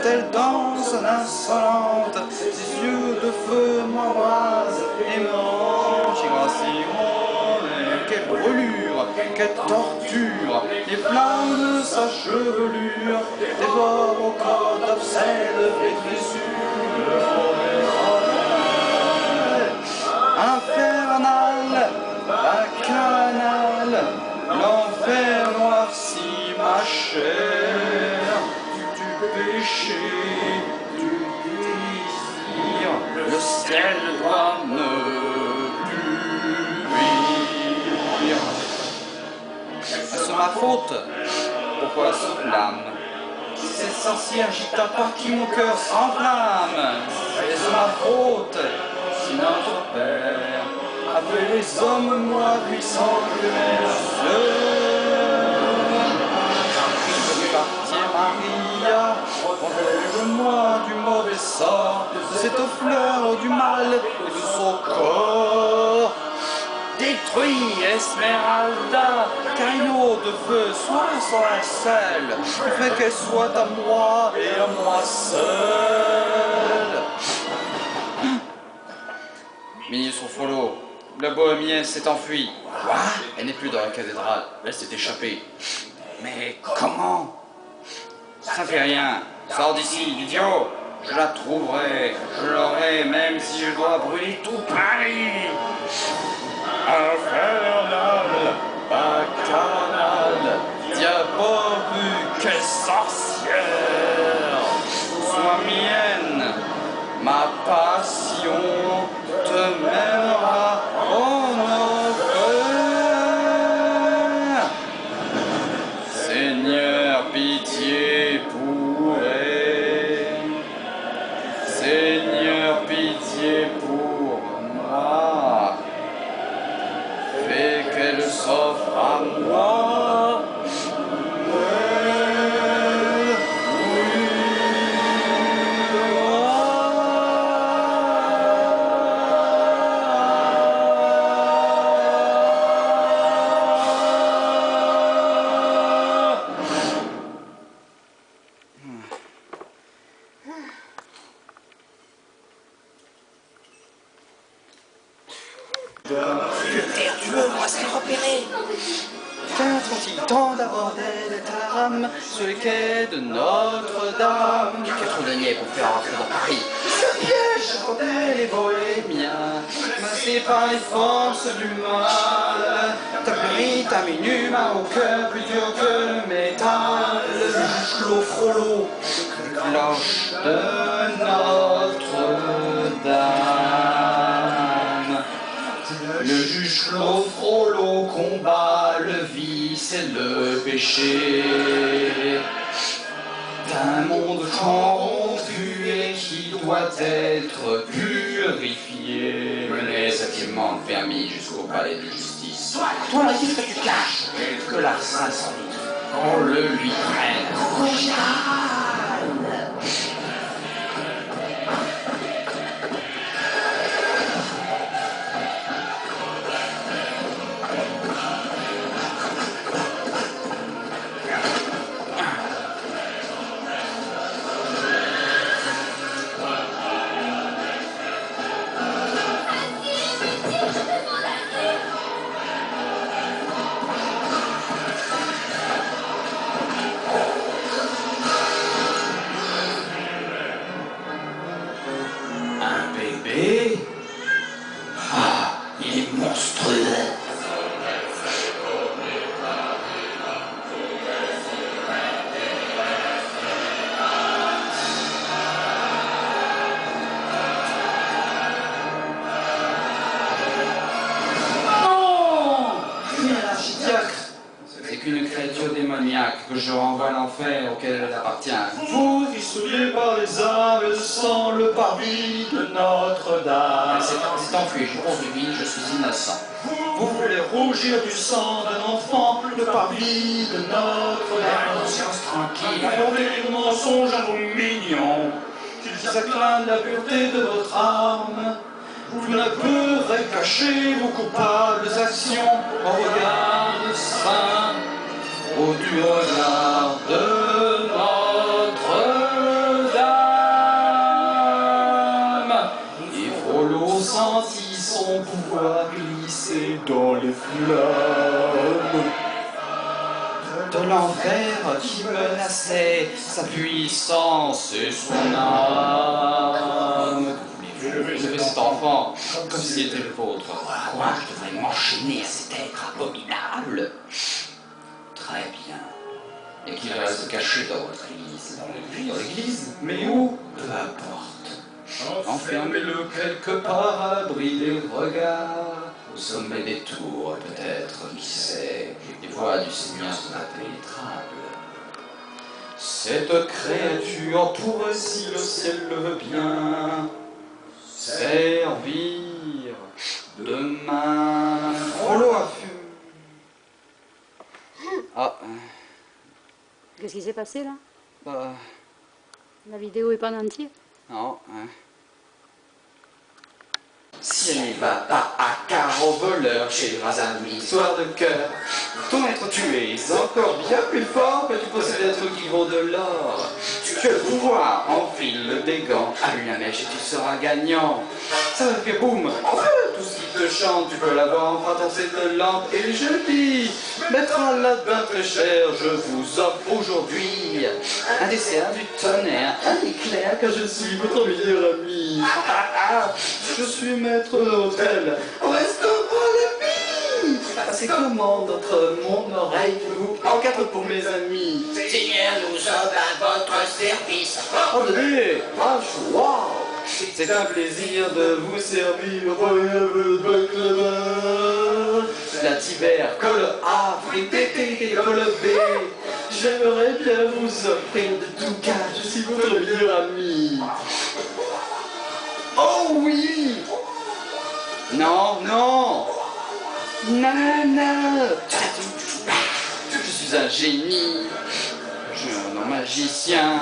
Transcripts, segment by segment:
elle danse insolente, ses yeux de feu m'embrasent et me rendent quelle brûlure, quelle torture, les flammes de sa chevelure dévorent au corps d'obscènes flétrissures. Infernal, bacchanal, l'enfer noircit ma chair, du péché, du désir, le ciel doit me punir. Est-ce ma faute? Pourquoi ce flamme? Cette sorcière agita par qui mon cœur s'enflamme. Est-ce ma faute? Si notre Père a fait les hommes moins puissants que les cieux. Partir Maria, protège-moi du mauvais sort, de cette fleur du mal et de son corps. Détruis Esmeralda, car une eau de feu soit sans la selle, fais qu'elle soit à moi et à moi seul. Ministre Frollo, la bohémienne s'est enfuie. Quoi? Elle n'est plus dans la cathédrale, elle s'est échappée. Mais comment? Ça fait rien, sors d'ici, idiot. Je la trouverai, je l'aurai, même si je dois brûler tout Paris. Infernal, bacchanal, diabole, quelle sorcière! Sois mienne, ma passion te mènera en enfer. Seigneur, pitié pour elle. Seigneur, pitié pour moi. Fais qu'elle s'offre à moi. Tu veux, moi, c'est repéré. Qu'attend-il tant d'aborder des trames sur les quais de Notre-Dame? Quel trou de niais pour faire rentrer dans Paris? Ce piège chantaient les bohémiens, massés par les forces du mal. Ta pluie, ta minuma au cœur plus dur que le métal. Le juge Claude Frollo, cloche de Notre-Dame. Le juge Claude Frollo combat le vice et le péché d'un monde corrompu et qui doit être purifié. Menez cet immense permis jusqu'au palais de justice. Toi, qu'est-ce que tu caches? Que larcin sans doute, qu'on le lui prenne. Ah, il est monstrueux. Non! C'est qu'une créature démoniaque que je renvoie à l'enfer auquel elle appartient. Vous qui souillez par les âmes et le sang le parvis de Notre-Dame. C'est enfui, je poursuivis, je suis innocent. Vous voulez rougir du sang d'un enfant, le parvis de Notre-Dame. Conscience tranquille. Fondez le mensonge à vos mignons. S'ils acclament la pureté de votre âme, vous ne pourrez cacher vos coupables actions au regard saint, au du regard de Notre-Dame. fer qui menaçait sa puissance et son âme. Vous élevez cet enfant comme s'il était le vôtre. Quoi? Je devrais m'enchaîner à cet être abominable? Très bien. Et qu'il reste caché dans votre église. Dans l'église? Mais où? Peu importe. Enfermez-le quelque part à l'abri des regards, au sommet des tours, peut-être, qui sait, les voix du Seigneur sont impénétrables. Cette créature pourrait, si le ciel le veut bien, servir demain. Frollo a fumé. Ah. Qu'est-ce qui s'est passé là? Bah. La vidéo est pas en entier? Non, hein. Si elle n'y va pas à carreau voleur chez Razami, histoire de cœur, ton être tué est encore bien plus fort que tu possèdes des trucs qui vaut de l'or. Tu as le pouvoir, enfile des gants, allume la mèche et tu seras gagnant. Ça va faire boum, enfin, tout ce qui te chante, tu peux l'avoir en frappant cette lampe. Et je dis, maître Aladdin très cher, je vous offre aujourd'hui un dessert du tonnerre, un éclair, car je suis votre meilleur ami. Je suis maître d'hôtel au restaurant La Vie. Passez commande entre mon oreille vous en quatre pour mes amis. Seigneur, nous sommes à votre service. Attendez, wow. C'est un plaisir de vous servir. La Tibère, colle A, frité, colle B. J'aimerais bien vous offrir de tout cas, je suis votre meilleur ami. Oh oui! Non, non! Nanana! Je suis un génie. Je suis un magicien.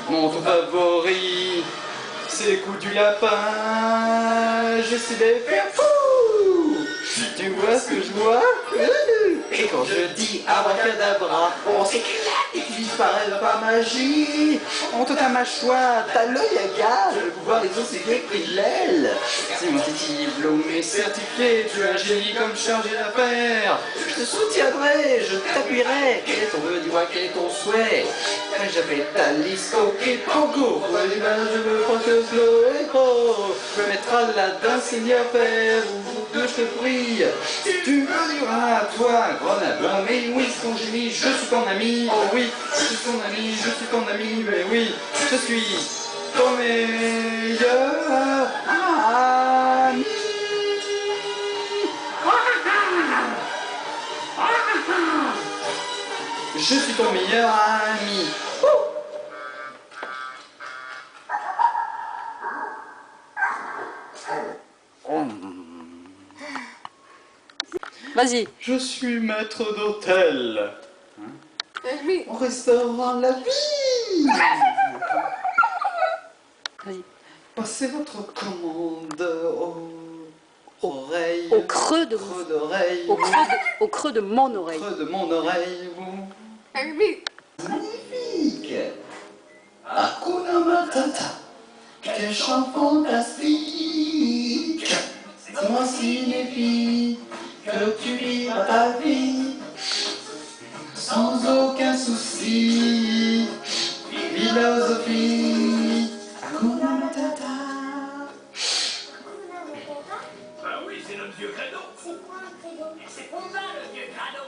Mon tout favori, c'est les coups du lapin. Je sais les faire fou! Tu vois ce que je vois? Et quand je dis abracadabra, on s'éclate et tu disparais par magie. On te ta mâchoire, t'as l'œil à gage, le pouvoir des autres c'est bien pris de l'aile. C'est mon petit diplômé certifié, tu es un génie comme chargé d'affaires. Je te soutiendrai, je t'appuierai. Quel est ton vœu, dis-moi quel est ton souhait? J'appelle ta liste ok Pogo. Pour l'image, je veux prendre que slow et pro. Je vais mettre Aladdin, Seigneur Père, je te prie. Tu veux dire à toi, grenade, mais oui, c'est ton génie, je suis ton ami. Oh oui, je suis ton ami, je suis ton ami, mais oui, je suis ton meilleur ami. Je suis ton meilleur ami. Vas-y. Je suis maître d'hôtel. Au restaurant La Vie. Vas-y. Passez votre commande aux oreilles. Au creux de creux d'oreille. au creux de mon oreille. Creux de mon oreille, vous. Magnifique. Hakuna Matata. Quel chant fantastique. Comment signifie que tu vivras ta vie sans aucun souci. Philosophie. Hakuna Matata. Ah oui, c'est notre vieux credo. C'est quoi un credo? C'est Pondin, le vieux credo.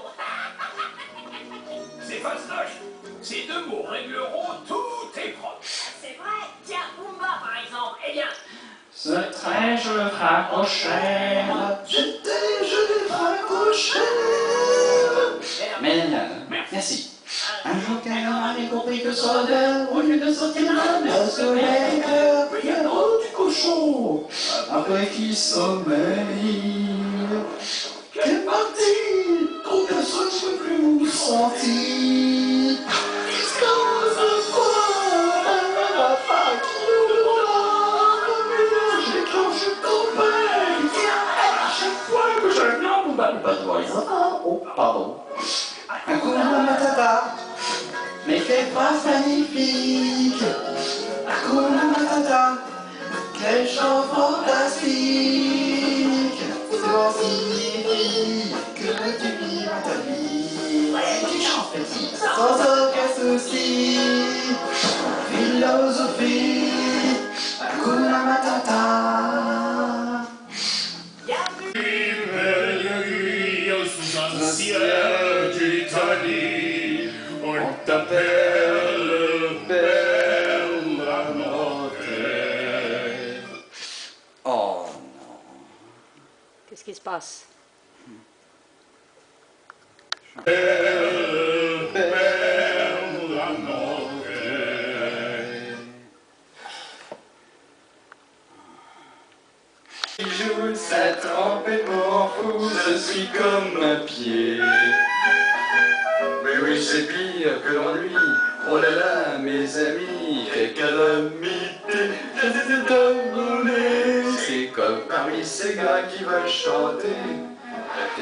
C'est fastoche. Ces deux mots régleront tout tes problèmes. C'est vrai? Tiens, Pumba par exemple. Eh bien, Ce train, je le raccrochais. Je le raccrochais. Mais, merci. Un jour, quelqu'un avait compris que son odeur, au lieu de sortir le soleil, il y a trop du cochon. Après qu'il sommeille. Quelle partie, combien soit je peux plus vous sentir. Cause quoi, papa qui nous je t'embête. À chaque fois que je viens, on va pas devant les enfants. Oh, pardon. Hakuna Matata, mais quelle phrase magnifique. Hakuna Matata, quel chant fantastique. Cela signifie que tu vivras ta vie. Ouais, tu chantes petit. sans aucun souci. Philosophie, Hakuna Matata. Sous un ciel d'Italie, on t'appelle Bella Notte. Oh non. Qu'est-ce qui se passe? Bella Notte. Il joue sa trompette m'en fout, je suis comme un pied. Mais oui, c'est pire que l'ennui. Oh là là, mes amis, quelle calamité. J'ai des étonné. C'est comme parmi ces gars qui veulent chanter.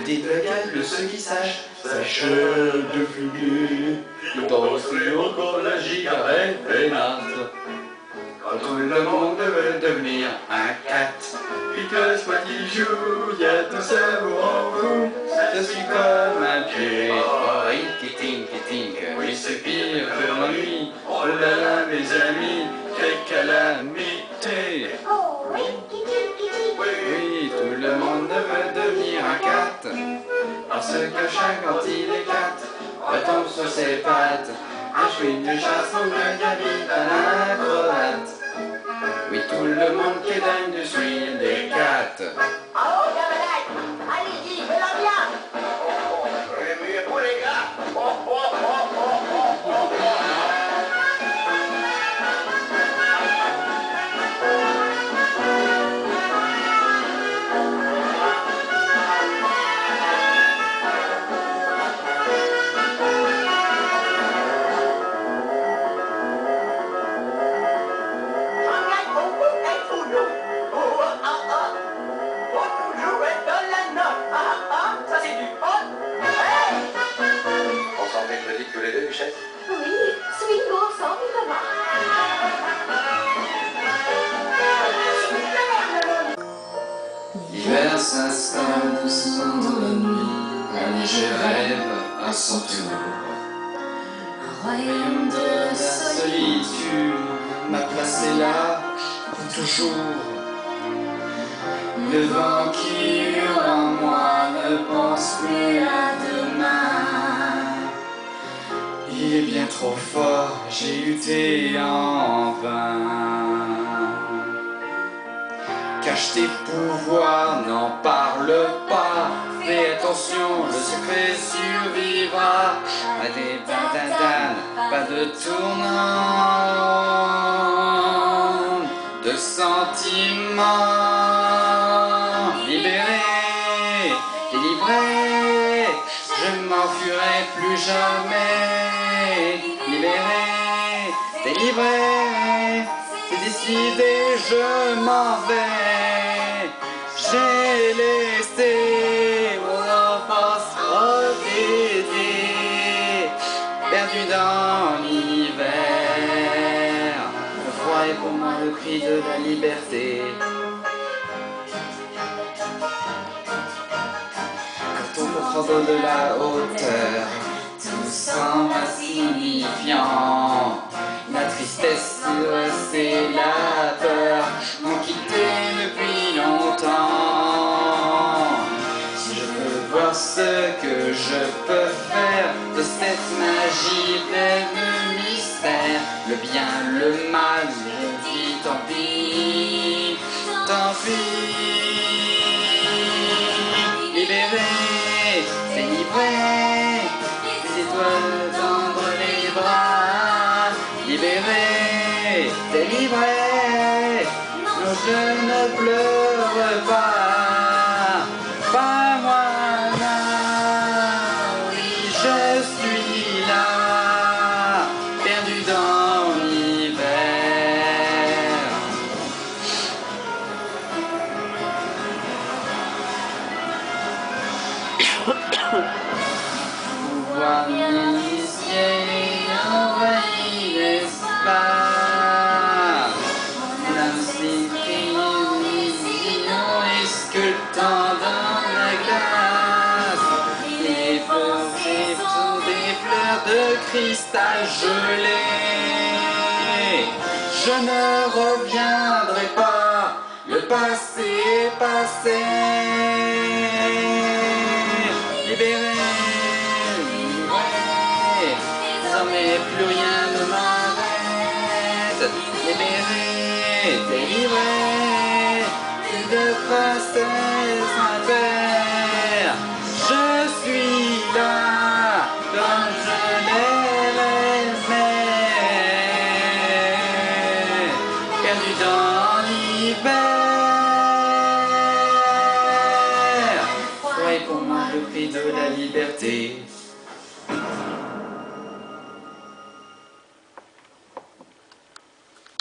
Dites lequel de ceux qui sachent s'achève de fumer. Danser encore la gigarette peinante. Quand tout le monde veut devenir un cat, puis que soit qu'il joue, y a tout ça vous en fout. Je suis comme un pied, oh tink, oui c'est pire que l'ennui. Oh là là mes amis, quelle calamité. Oh oui, kitty. Oui, tout le monde veut devenir un cat, parce que chacun quand il éclate, retombe sur ses pattes. Un chouine de chasse, on habite à l'acrobate. Oui, tout le monde qui est dingue du swing des cats. Oh, camarade, allez-y, fais-la bien. Mieux pour les gars. Regarde, elle fout l'eau. Oh, faut toujours être dans la note. Ça c'est du hot. Hey! On s'en fait une musique tous les deux, Michel? Oui, swingons ensemble, comment? L'hiver s'installe doucement dans la nuit, un léger rêve à son tour. Un royaume de solitude m'a placé là pour toujours. Le vent qui hurle en moi ne pense plus à demain. Il est bien trop fort, j'ai lutté en vain. Cache tes pouvoirs, n'en parle pas. Fais attention, le secret survivra. Pas des dindindines, pas de tournant, de sentiments. Libéré, délivré, je m'enfuirai plus jamais. Libéré, délivré, c'est décidé, je m'en vais. J'ai laissé mon enfance revider, perdu dans l'hiver. Le froid est pour moi le prix de la liberté. Quand on comprend de la hauteur, tout semble insignifiant. La tristesse, c'est la peur, m'ont quitté depuis longtemps. Si je peux voir ce que je peux faire de cette magie pleine de mystère, le bien, le mal, je dis tant pis, tant pis. Libéré, délivré, les étoiles tendre les bras. Libéré, délivré, non je ne pleure pas, pas moi là, oui je suis là, perdu dans l'hiver. Pouvoir m'initier, envahir l'espace. La vision est ce cristal gelé. Je ne reviendrai pas, le passé est passé. Libéré, livré, désormais plus rien ne m'arrête. Libéré, délivré, fille de princesse impère. Je suis là, comme je l'aimais, perdu dans l'hiver. Soyez pour moi le prix de la liberté.